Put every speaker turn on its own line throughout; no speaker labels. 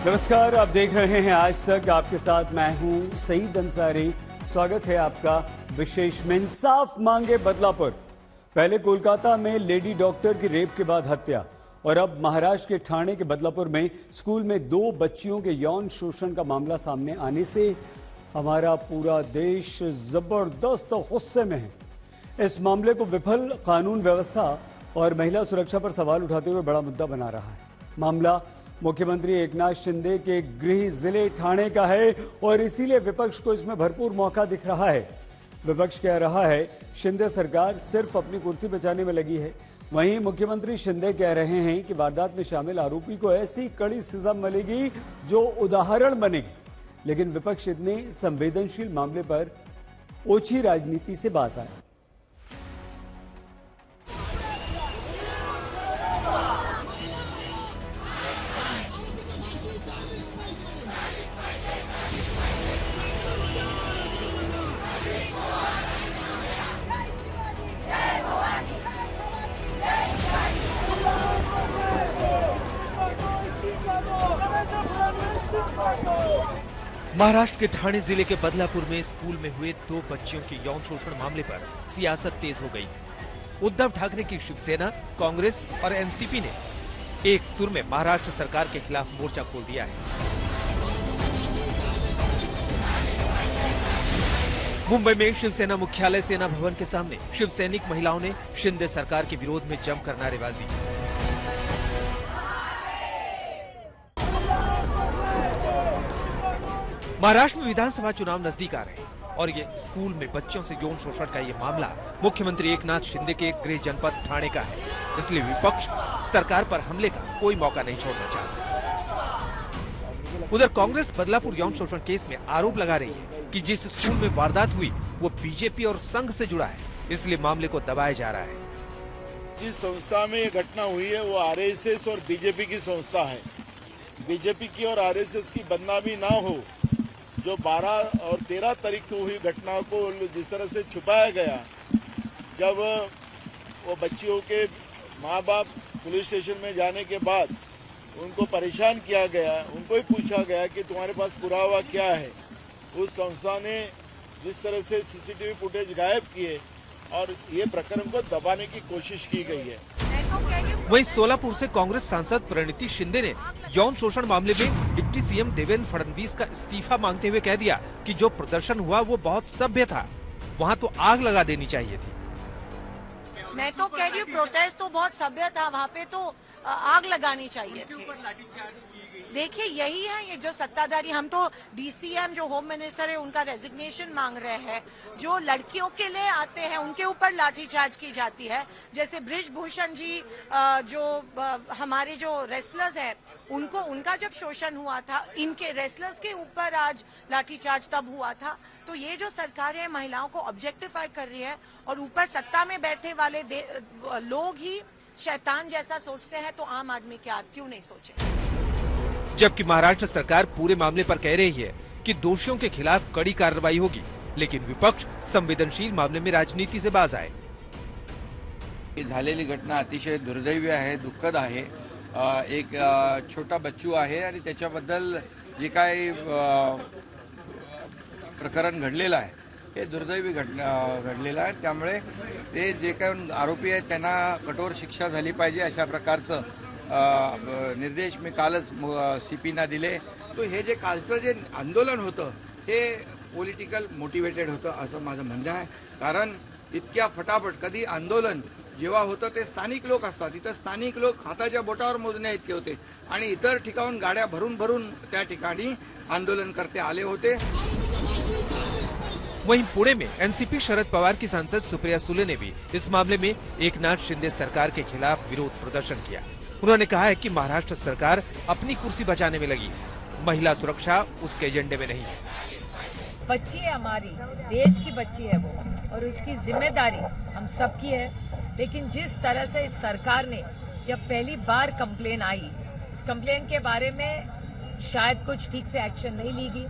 नमस्कार, आप देख रहे हैं आज तक। आपके साथ मैं हूं सईद अंसारी। स्वागत है आपका विशेष में। इंसाफ मांगे बदलापुर। पहले कोलकाता में लेडी डॉक्टर की रेप के बाद हत्या और अब महाराष्ट्र के ठाणे के बदलापुर में स्कूल में 2 बच्चियों के यौन शोषण का मामला सामने आने से हमारा पूरा देश जबरदस्त गुस्से में है। इस मामले को विफल कानून व्यवस्था और महिला सुरक्षा पर सवाल उठाते हुए बड़ा मुद्दा बना रहा है। मामला मुख्यमंत्री एकनाथ शिंदे के गृह जिले ठाणे का है और इसीलिए विपक्ष को इसमें भरपूर मौका दिख रहा है। विपक्ष कह रहा है शिंदे सरकार सिर्फ अपनी कुर्सी बचाने में लगी है। वहीं मुख्यमंत्री शिंदे कह रहे हैं कि वारदात में शामिल आरोपी को ऐसी कड़ी सजा मिलेगी जो उदाहरण बनेगी। लेकिन विपक्ष इतने संवेदनशील मामले पर ओछी राजनीति से बाज आया।
महाराष्ट्र के ठाणे जिले के बदलापुर में स्कूल में हुए 2 बच्चियों के यौन शोषण मामले पर सियासत तेज हो गई। उद्धव ठाकरे की शिवसेना, कांग्रेस और एनसीपी ने एक सुर में महाराष्ट्र सरकार के खिलाफ मोर्चा खोल दिया है। मुंबई में शिवसेना मुख्यालय सेना भवन के सामने शिवसैनिक महिलाओं ने शिंदे सरकार के विरोध में जमकर नारेबाजी की। महाराष्ट्र में विधानसभा चुनाव नजदीक आ रहे हैं और ये स्कूल में बच्चों से यौन शोषण का ये मामला मुख्यमंत्री एकनाथ शिंदे के गृह जनपद ठाणे का है। इसलिए विपक्ष सरकार पर हमले का कोई मौका नहीं छोड़ना चाहता। उधर कांग्रेस बदलापुर यौन शोषण केस में आरोप लगा रही है कि जिस स्कूल में वारदात हुई वो बीजेपी और संघ से जुड़ा है, इसलिए मामले को दबाया जा रहा है।
जिस संस्था में ये घटना हुई है वो आरएसएस और बीजेपी की संस्था है। बीजेपी की और आरएसएस की बदनामी ना हो। जो 12 और 13 तारीख को हुई घटना को जिस तरह से छुपाया गया, जब वो बच्चियों के माँ बाप पुलिस स्टेशन में जाने के बाद उनको परेशान किया गया, उनको ही पूछा गया कि तुम्हारे पास पुरावा क्या है। उस संस्था ने जिस तरह से सीसीटीवी फुटेज गायब किए और ये प्रकरण को दबाने की कोशिश की गई है।
वहीं सोलापुर से कांग्रेस सांसद प्रणिति शिंदे ने यौन शोषण मामले में डिप्टी सीएम देवेंद्र फडणवीस का इस्तीफा मांगते हुए कह दिया कि जो प्रदर्शन हुआ वो बहुत सभ्य था, वहाँ तो आग लगा देनी चाहिए थी।
मैं तो कह रही हूँ प्रोटेस्ट तो बहुत सभ्य था, वहाँ पे तो आग लगानी चाहिए थी। देखिए यही है ये जो सत्ताधारी, हम तो डीसीएम जो होम मिनिस्टर है उनका रेजिग्नेशन मांग रहे हैं। जो लड़कियों के लिए आते हैं उनके ऊपर लाठीचार्ज की जाती है। जैसे बृजभूषण जी जो हमारे जो रेसलर्स हैं उनको, उनका जब शोषण हुआ था, इनके रेसलर्स के ऊपर आज लाठीचार्ज तब हुआ था। तो ये जो सरकार है महिलाओं को ऑब्जेक्टिफाई कर रही है और ऊपर सत्ता में बैठे वाले लोग ही शैतान जैसा सोचते हैं, तो आम आदमी क्या क्यों नहीं सोचे।
जबकि महाराष्ट्र सरकार पूरे मामले पर कह रही है कि दोषियों के खिलाफ कड़ी कार्रवाई होगी, लेकिन विपक्ष संवेदनशील मामले में राजनीति से बाज आए।
झालेली घटना अतिशय दुर्दैवी आहे, दुःखद आहे। एक छोटा बच्चू आहे आणि त्याच्याबद्दल जे काही प्रकरण घडलेलं आहे हे दुर्दैवी घडलेलं आहे। त्यामुळे ते जे काही आरोपी आहेत त्यांना कठोर शिक्षा झाली पाहिजे अशा प्रकारचं निर्देश मी कालच सीपीना दिले। तो हे जे कालचं जे आंदोलन होतं हे पॉलिटिकल मोटिवेटेड होतं असं माझं म्हणणं आहे। कारण इतक्या फटाफट कधी आंदोलन जेव्हा होतं ते स्थानिक लोक असतात, इथं स्थानिक लोक हाताच्या बोटावर मोजण्या इतके होते आणि इतर ठिकाणून गाड्या भरून भरून त्या ठिकाणी आंदोलनकर्ते आले होते।
वहीं पुणे में एनसीपी शरद पवार की सांसद सुप्रिया सुले ने भी इस मामले में एकनाथ शिंदे सरकार के खिलाफ विरोध प्रदर्शन किया। उन्होंने कहा है कि महाराष्ट्र सरकार अपनी कुर्सी बचाने में लगी, महिला सुरक्षा उसके एजेंडे में नहीं है।
बच्ची है हमारी, देश की बच्ची है वो, और उसकी जिम्मेदारी हम सबकी है। लेकिन जिस तरह से इस सरकार ने जब पहली बार कंप्लेन आई, उस कंप्लेन के बारे में शायद कुछ ठीक से एक्शन नहीं ली गई,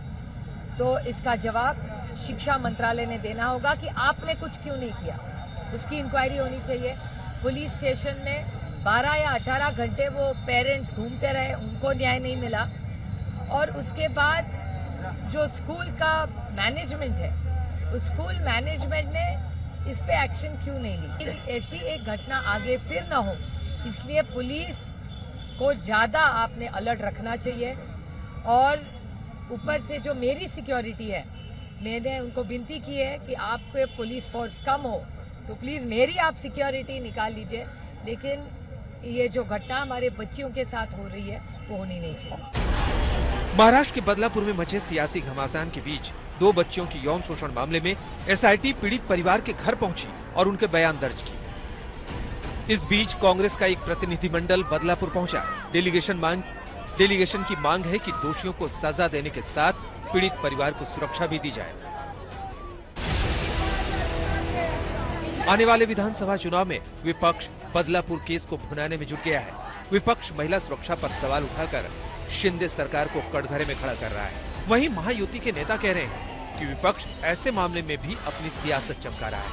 तो इसका जवाब शिक्षा मंत्रालय ने देना होगा कि आपने कुछ क्यों नहीं किया। उसकी इंक्वायरी होनी चाहिए। पुलिस स्टेशन में 12 या 18 घंटे वो पेरेंट्स घूमते रहे, उनको न्याय नहीं मिला। और उसके बाद जो स्कूल का मैनेजमेंट है, उस स्कूल मैनेजमेंट ने इस पे एक्शन क्यों नहीं ली? ऐसी एक घटना आगे फिर ना हो, इसलिए पुलिस को ज्यादा आपने अलर्ट रखना चाहिए। और ऊपर से जो मेरी सिक्योरिटी है, मैंने उनको विनती की है कि आपके पुलिस फोर्स कम हो तो प्लीज मेरी आप सिक्योरिटी निकाल लीजिए, लेकिन ये जो घटना हमारे बच्चियों के साथ हो रही है वो होनी नहीं चाहिए।
महाराष्ट्र के बदलापुर में मचे सियासी घमासान के बीच 2 बच्चियों की यौन शोषण मामले में एसआईटी पीड़ित परिवार के घर पहुंची और उनके बयान दर्ज किए। इस बीच कांग्रेस का एक प्रतिनिधिमंडल बदलापुर पहुंचा। डेलीगेशन की मांग है कि दोषियों को सजा देने के साथ पीड़ित परिवार को सुरक्षा भी दी जाए। आने वाले विधानसभा चुनाव में विपक्ष बदलापुर केस को भुनाने में जुट गया है। विपक्ष महिला सुरक्षा पर सवाल उठाकर शिंदे सरकार को कटघरे में खड़ा कर रहा है। वहीं महायुति के नेता कह रहे हैं कि विपक्ष ऐसे मामले में भी अपनी सियासत चमका रहा है।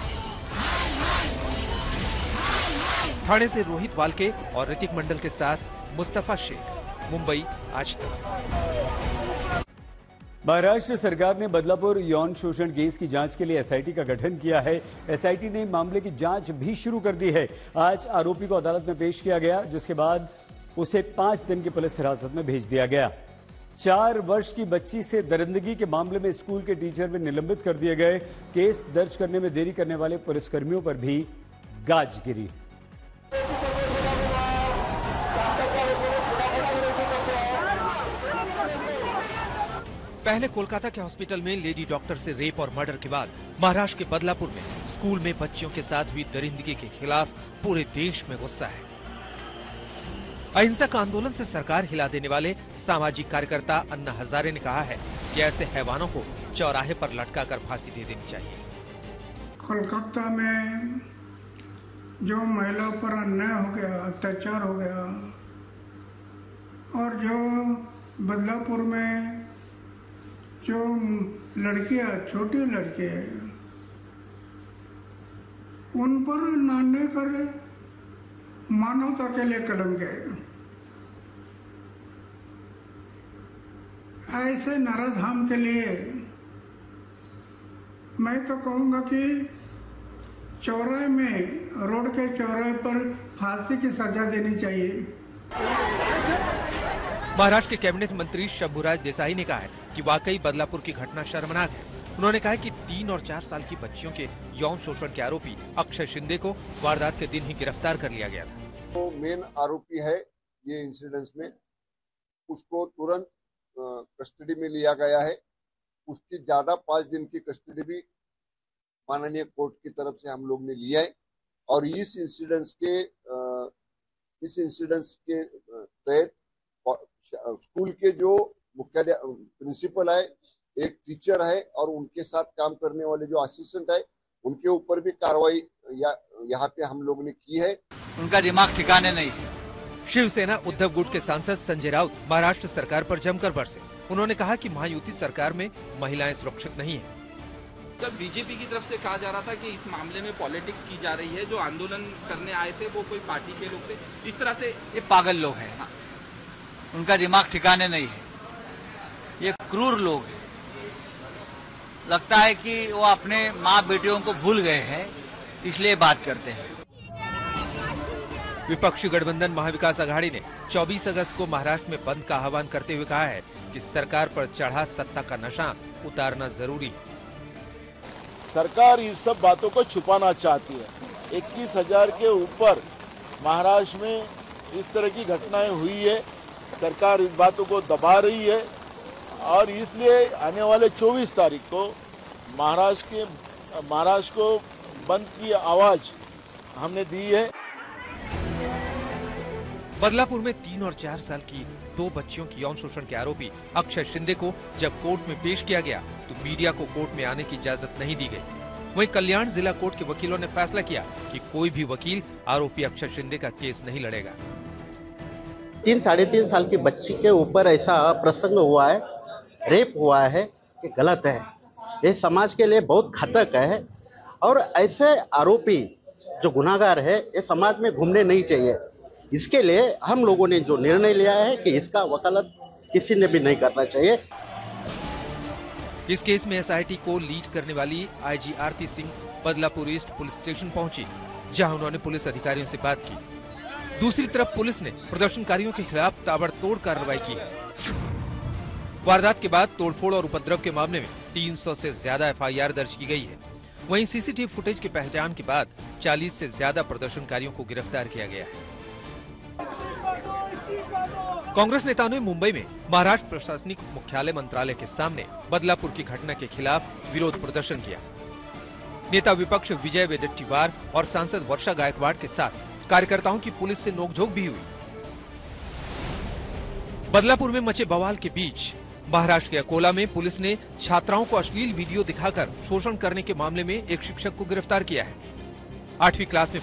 ठाणे से रोहित वाल्के और ऋतिक मंडल के साथ मुस्तफा शेख, मुंबई, आज तक।
महाराष्ट्र सरकार ने बदलापुर यौन शोषण केस की जांच के लिए एसआईटी का गठन किया है। एसआईटी ने मामले की जांच भी शुरू कर दी है। आज आरोपी को अदालत में पेश किया गया, जिसके बाद उसे 5 दिन की पुलिस हिरासत में भेज दिया गया। 4 वर्ष की बच्ची से दरिंदगी के मामले में स्कूल के टीचर भी निलंबित कर दिए गए। केस दर्ज करने में देरी करने वाले पुलिसकर्मियों पर भी गाज गिरी।
पहले कोलकाता के हॉस्पिटल में लेडी डॉक्टर से रेप और मर्डर के बाद महाराष्ट्र के बदलापुर में स्कूल में बच्चियों के साथ हुई दरिंदगी के खिलाफ पूरे देश में गुस्सा है। अहिंसक आंदोलन से सरकार हिला देने वाले सामाजिक कार्यकर्ता अन्ना हजारे ने कहा है कि ऐसे हैवानों को चौराहे पर लटकाकर फांसी दे देनी चाहिए।
कोलकाता में जो महिलाओं पर अन्याय हो गया, अत्याचार हो गया, और जो बदलापुर में जो लड़कियां, छोटी लड़कियां, उन पर अन्याय कर रहे, मानवता के लिए कलंक है। ऐसे नराधाम के लिए मैं तो कहूंगा कि चौराहे में, रोड के चौराहे पर फांसी की सजा देनी चाहिए।
महाराष्ट्र के कैबिनेट मंत्री शंभूराज देसाई ने कहा है कि वाकई बदलापुर की घटना शर्मनाक है। उन्होंने कहा कि 3 और 4 साल की बच्चियों के यौन शोषण के आरोपी अक्षय शिंदे को वारदात के दिन ही गिरफ्तार कर लिया गया था।
तो मेन आरोपी है ये इंसिडेंस में, उसको तुरंत कस्टडी में लिया गया है। उसकी ज्यादा 5 दिन की कस्टडी भी माननीय कोर्ट की तरफ से हम लोग ने लिया है। और इस इंसिडेंस के तहत स्कूल के जो मुख्य प्रिंसिपल है, एक टीचर है और उनके साथ काम करने वाले जो असिस्टेंट है, उनके ऊपर भी कार्रवाई यहाँ पे हम लोग ने की है।
उनका दिमाग ठिकाने नहीं।
शिवसेना उद्धव गुट के सांसद संजय राउत महाराष्ट्र सरकार पर जमकर बरसे। उन्होंने कहा कि महायुति सरकार में महिलाएं सुरक्षित नहीं है।
जब बीजेपी की तरफ से कहा जा रहा था कि इस मामले में पॉलिटिक्स की जा रही है, जो आंदोलन करने आए थे वो कोई पार्टी के लोग थे, इस तरह से
ये पागल लोग हैं। हाँ। उनका दिमाग ठिकाने नहीं है। ये क्रूर लोग हैं। लगता है कि वो अपने माँ बेटियों को भूल गए हैं, इसलिए बात करते हैं।
विपक्षी गठबंधन महाविकास आघाड़ी ने 24 अगस्त को महाराष्ट्र में बंद का आह्वान करते हुए कहा है कि सरकार पर चढ़ा सत्ता का नशा उतारना जरूरी है।
सरकार इस सब बातों को छुपाना चाहती है। 21,000 के ऊपर महाराष्ट्र में इस तरह की घटनाएं हुई है। सरकार इस बातों को दबा रही है और इसलिए आने वाले 24 तारीख को महाराष्ट्र को बंद की आवाज हमने दी है।
बदलापुर में 3 और 4 साल की 2 बच्चियों की यौन शोषण के आरोपी अक्षय शिंदे को जब कोर्ट में पेश किया गया तो मीडिया को कोर्ट में आने की इजाजत नहीं दी गई। वहीं कल्याण जिला कोर्ट के वकीलों ने फैसला किया कि कोई भी वकील आरोपी अक्षय शिंदे का केस नहीं लड़ेगा।
3-3.5 साल की बच्ची के ऊपर ऐसा प्रसंग हुआ है, रेप हुआ है, ये गलत है। ये समाज के लिए बहुत घातक है और ऐसे आरोपी जो गुनाहगार है ये समाज में घूमने नहीं चाहिए। इसके लिए हम लोगों ने जो निर्णय लिया है कि इसका वकालत किसी ने भी नहीं करना चाहिए।
इस केस में एसआईटी को लीड करने वाली IG Aarti Singh Badlapur east police station पहुंची, जहां उन्होंने पुलिस अधिकारियों से बात की। दूसरी तरफ पुलिस ने प्रदर्शनकारियों के खिलाफ ताबड़तोड़ कार्रवाई की है। वारदात के बाद तोड़फोड़ और उपद्रव के मामले में 300 से ज्यादा एफआईआर दर्ज की गई है। वहीं सीसीटीवी फुटेज की पहचान के बाद 40 से ज्यादा प्रदर्शनकारियों को गिरफ्तार किया गया है। कांग्रेस नेताओं ने मुंबई में महाराष्ट्र प्रशासनिक मुख्यालय मंत्रालय के सामने बदलापुर की घटना के खिलाफ विरोध प्रदर्शन किया। नेता विपक्ष विजय वडेट्टीवार और सांसद वर्षा गायकवाड़ के साथ कार्यकर्ताओं की पुलिस से नोकझोंक भी हुई। बदलापुर में मचे बवाल के बीच महाराष्ट्र के अकोला में पुलिस ने छात्राओं को अश्लील वीडियो दिखाकर शोषण करने के मामले में एक शिक्षक को गिरफ्तार किया है। 8वीं क्लास में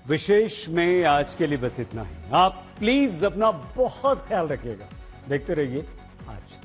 विशेष में आज के लिए बस इतना ही। आप प्लीज अपना बहुत ख्याल रखिएगा। देखते रहिए आज।